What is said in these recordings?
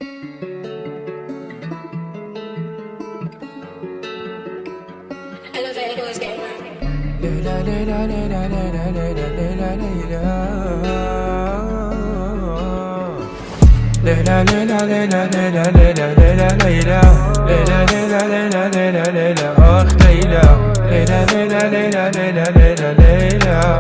ليلى ليلى ليلى ليلى ليلى ليلى ليلى ليلى ليلى ليلى ليلى ليلى ليلى ليلى ليلى ليلى ليلى ليلى أخ ليلى ليلى ليلى ليلى ليلى ليلى ليلى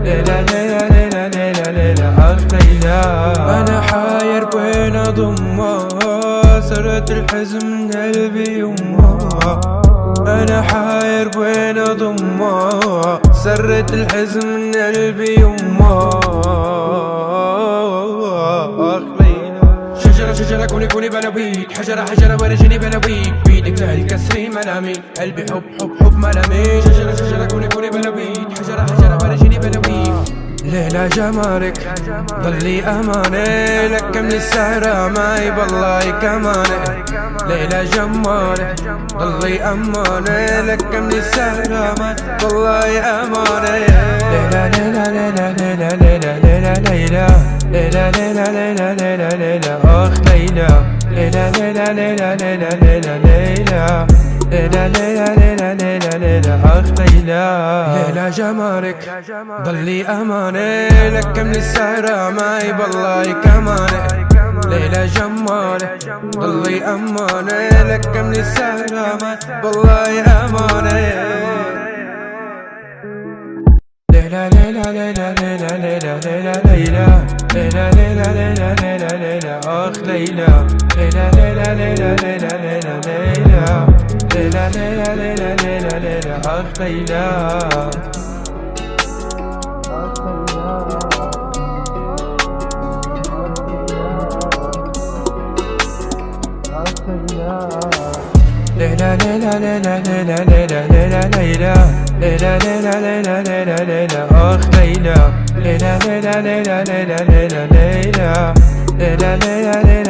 ليلى ليلى ليلى ليلى ليلى أخ ليلى. أنا حاير بين أضمها سرت الحزن من قلبي يمها. أنا حاير بين أضمها سرت الحزن من قلبي يمها. شجرة شجرة كوني كوني بلويك، حجرة حجرة ورجيني بلويك، بيدك الكسري ملامي قلبي حب حب حب ملامي. شجرة شجرة كوني كوني بلويك، حجرة حجرة ورجيني بلويك. ليلى جمالك ضلي أماني لك من السهرة معي بالله كماني. ليلى جمالك ضلي أماني لك من السهرة معي بالله أماني. ليلى ليلى ليلى ليلى ليلى ليلى ليلى ليلى ليلى ليلى ليلى ليلى أخ ليلى ليلى ليلى ليلى ليلى ليلى ليلى ليلى ليلى ليلى ليلى ليلى أخ ليلى. ليلى جمالك ضلي أماني لك من السهرة معي بالله كماني. ليلى جمالك ضلي أماني لك من السهرة معي بالله أماني. ليلى ليلى ليلى ليلى ليلى ليلى ليلى ليلى ليلى ليلى ليلى ليلى أخ ليلى ليلى ليلى ليلى ليلى ليلى ليلى ليلى ليلى ليلى ليلى ليلى أخ ليلى. ليلى ليلى ليلى ليلى ليلى ليلى ليلى ليلى ليلى ليلى ليلى ليلى أخ ليلى ليلى ليلى ليلى ليلى ليلى ليلى ليلى ليلى ليلى